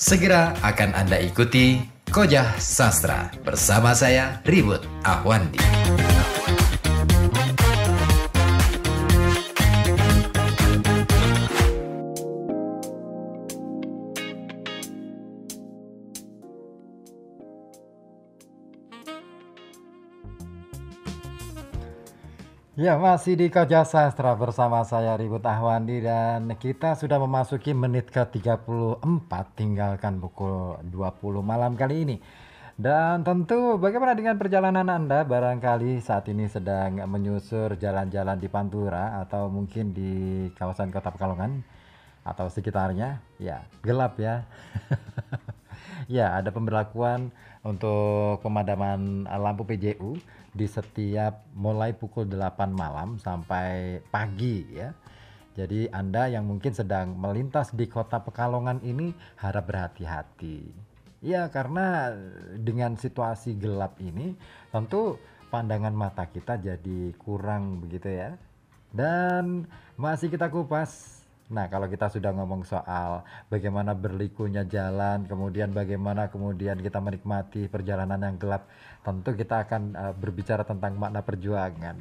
Segera akan Anda ikuti Kojah Sastra bersama saya Ribut Ahwandi. Ya, masih di Kojah Sastra bersama saya Ribut Ahwandi dan kita sudah memasuki menit ke-34 tinggalkan pukul 20 malam kali ini. Dan tentu bagaimana dengan perjalanan Anda barangkali saat ini sedang menyusur jalan-jalan di Pantura atau mungkin di kawasan Kota Pekalongan atau sekitarnya. Ya, gelap ya. Ya, ada pemberlakuan untuk pemadaman lampu PJU di setiap mulai pukul 8 malam sampai pagi ya. Jadi Anda yang mungkin sedang melintas di Kota Pekalongan ini harap berhati-hati. Ya, karena dengan situasi gelap ini tentu pandangan mata kita jadi kurang begitu ya. Dan masih kita kupas. Nah, kalau kita sudah ngomong soal bagaimana berlikunya jalan, kemudian bagaimana kemudian kita menikmati perjalanan yang gelap, tentu kita akan berbicara tentang makna perjuangan.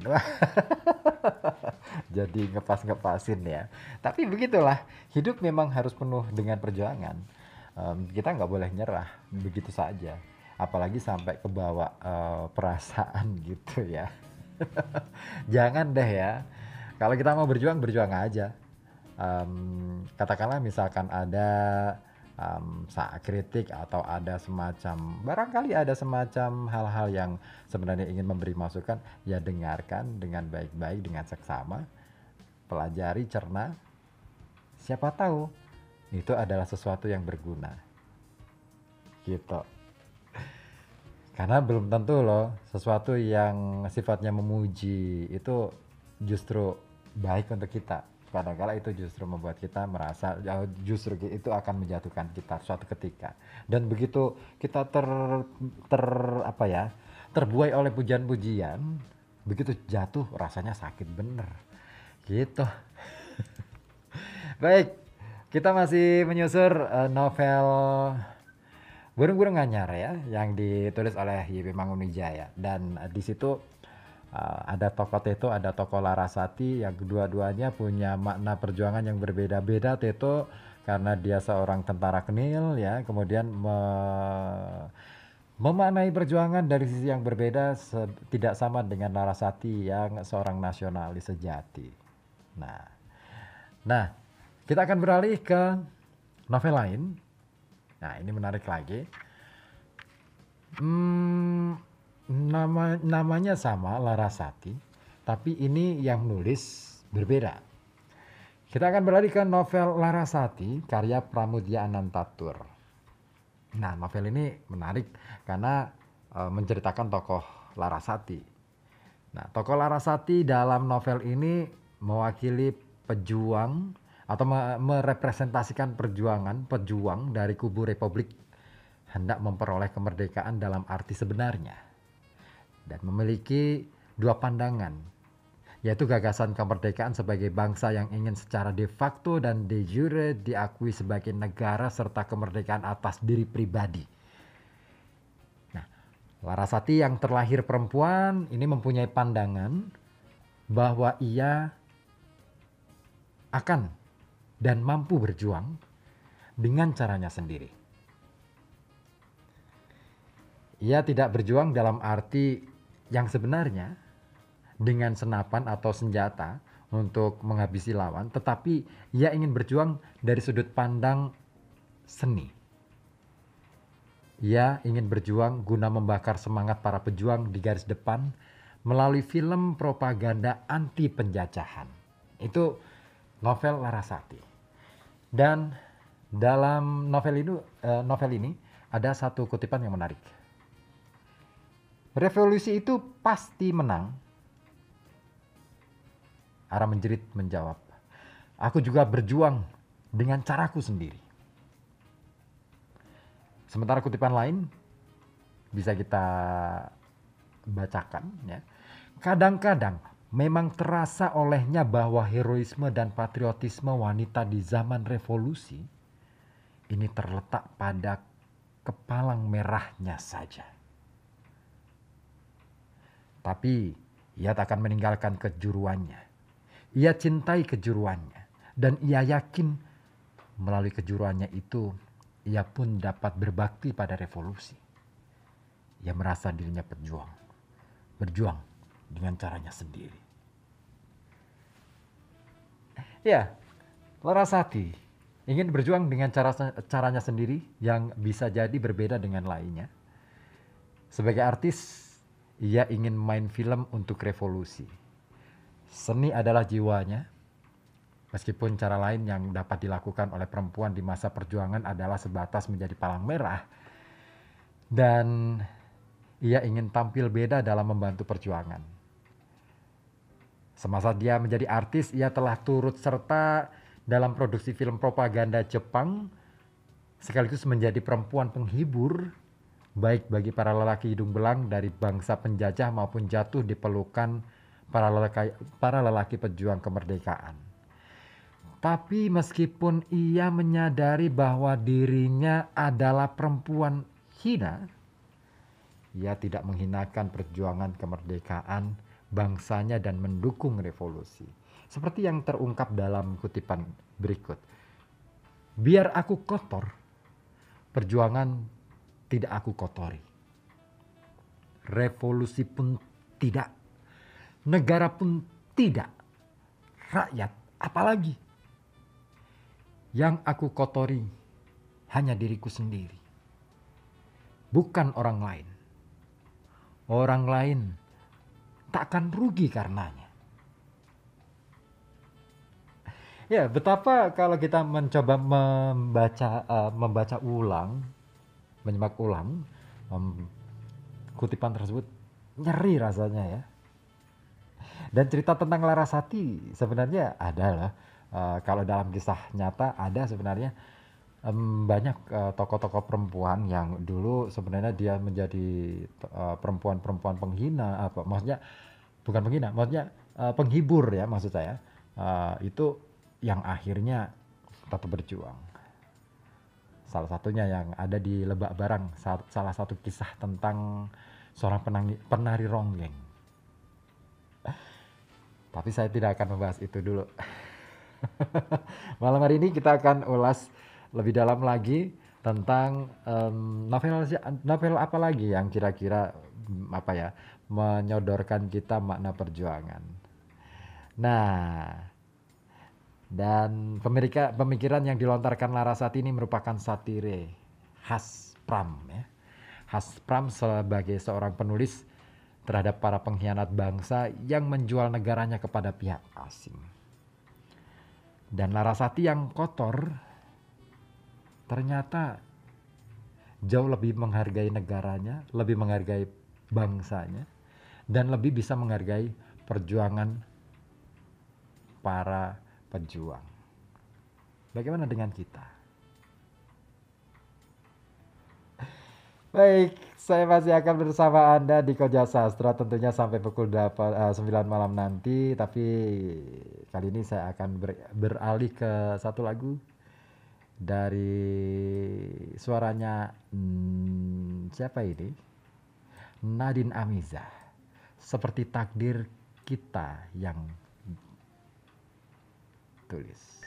Jadi ngepas-ngepasin ya. Tapi begitulah, hidup memang harus penuh dengan perjuangan. Kita nggak boleh nyerah begitu saja. Apalagi sampai kebawa perasaan gitu ya. Jangan deh ya. Kalau kita mau berjuang, berjuang aja. Katakanlah misalkan ada kritik atau ada semacam barangkali ada semacam hal-hal yang sebenarnya ingin memberi masukan, ya dengarkan dengan baik-baik, dengan seksama, pelajari, cerna, siapa tahu itu adalah sesuatu yang berguna gitu. Karena belum tentu loh sesuatu yang sifatnya memuji itu justru baik untuk kita. Kadang-kala itu justru membuat kita merasa justru itu akan menjatuhkan kita suatu ketika. Dan begitu kita terbuai oleh pujian-pujian, begitu jatuh rasanya sakit bener. Gitu. Baik, kita masih menyusur novel Burung-Burung Anyar ya, yang ditulis oleh Y.P. Mangunwijaya. Dan di situ ada tokoh Teto, ada tokoh Larasati yang kedua-duanya punya makna perjuangan yang berbeda-beda. Teto karena dia seorang tentara Kenil ya, kemudian memaknai perjuangan dari sisi yang berbeda, tidak sama dengan Larasati yang seorang nasionalis sejati. Nah, kita akan beralih ke novel lain. Nah, ini menarik lagi. Namanya sama, Larasati, tapi ini yang nulis berbeda. Kita akan beralih ke novel Larasati karya Pramoedya Anantatur. Nah, novel ini menarik karena menceritakan tokoh Larasati. Nah, tokoh Larasati dalam novel ini mewakili pejuang atau merepresentasikan pejuang dari kubu Republik hendak memperoleh kemerdekaan dalam arti sebenarnya. Dan memiliki dua pandangan, yaitu gagasan kemerdekaan sebagai bangsa yang ingin secara de facto dan de jure diakui sebagai negara serta kemerdekaan atas diri pribadi. Nah, Larasati yang terlahir perempuan ini mempunyai pandangan bahwa ia akan dan mampu berjuang dengan caranya sendiri. Ia tidak berjuang dalam arti yang sebenarnya dengan senapan atau senjata untuk menghabisi lawan, tetapi ia ingin berjuang dari sudut pandang seni. Ia ingin berjuang guna membakar semangat para pejuang di garis depan melalui film propaganda anti penjajahan. Itu novel Larasati. Dan dalam novel ini ada satu kutipan yang menarik. Revolusi itu pasti menang. Ara menjerit menjawab, aku juga berjuang dengan caraku sendiri. Sementara kutipan lain bisa kita bacakan ya. Kadang-kadang memang terasa olehnya bahwa heroisme dan patriotisme wanita di zaman revolusi ini terletak pada kepalang merahnya saja. Tapi ia tak akan meninggalkan kejuruannya. Ia cintai kejuruannya. Dan ia yakin melalui kejuruannya itu, ia pun dapat berbakti pada revolusi. Ia merasa dirinya pejuang. Berjuang dengan caranya sendiri. Ya, Larasati ingin berjuang dengan caranya sendiri yang bisa jadi berbeda dengan lainnya. Sebagai artis, ia ingin main film untuk revolusi. Seni adalah jiwanya, meskipun cara lain yang dapat dilakukan oleh perempuan di masa perjuangan adalah sebatas menjadi palang merah. Dan ia ingin tampil beda dalam membantu perjuangan. Semasa dia menjadi artis, ia telah turut serta dalam produksi film propaganda Jepang, sekaligus menjadi perempuan penghibur, baik bagi para lelaki hidung belang dari bangsa penjajah maupun jatuh di pelukan para lelaki pejuang kemerdekaan. Tapi meskipun ia menyadari bahwa dirinya adalah perempuan hina, ia tidak menghinakan perjuangan kemerdekaan bangsanya dan mendukung revolusi. Seperti yang terungkap dalam kutipan berikut. Biar aku kotor, perjuangan tidak aku kotori. Revolusi pun tidak. Negara pun tidak. Rakyat apalagi. Yang aku kotori hanya diriku sendiri. Bukan orang lain. Orang lain tak akan rugi karenanya. Ya, betapa kalau kita mencoba membaca ulang, menyimak ulang kutipan tersebut, nyeri rasanya ya. Dan cerita tentang Larasati sebenarnya adalah kalau dalam kisah nyata ada sebenarnya banyak tokoh-tokoh perempuan yang dulu sebenarnya dia menjadi perempuan-perempuan penghina, maksudnya bukan penghina, maksudnya penghibur ya maksud saya, itu yang akhirnya tetap berjuang. Salah satunya yang ada di Lebak Barang, salah satu kisah tentang seorang penari ronggeng. Tapi saya tidak akan membahas itu dulu. Malam hari ini kita akan ulas lebih dalam lagi tentang novel apa lagi yang kira-kira menyodorkan kita makna perjuangan. Nah, dan pemikiran yang dilontarkan Larasati ini merupakan satire khas Pram ya. Khas Pram sebagai seorang penulis terhadap para pengkhianat bangsa yang menjual negaranya kepada pihak asing. Dan Larasati yang kotor ternyata jauh lebih menghargai negaranya, lebih menghargai bangsanya, dan lebih bisa menghargai perjuangan para pejuang. Bagaimana dengan kita? Baik, saya masih akan bersama Anda di Koja Sastra tentunya sampai pukul 9 malam nanti. Tapi kali ini saya akan beralih ke satu lagu dari suaranya siapa ini? Nadine Amiza. Seperti takdir kita yang tulis.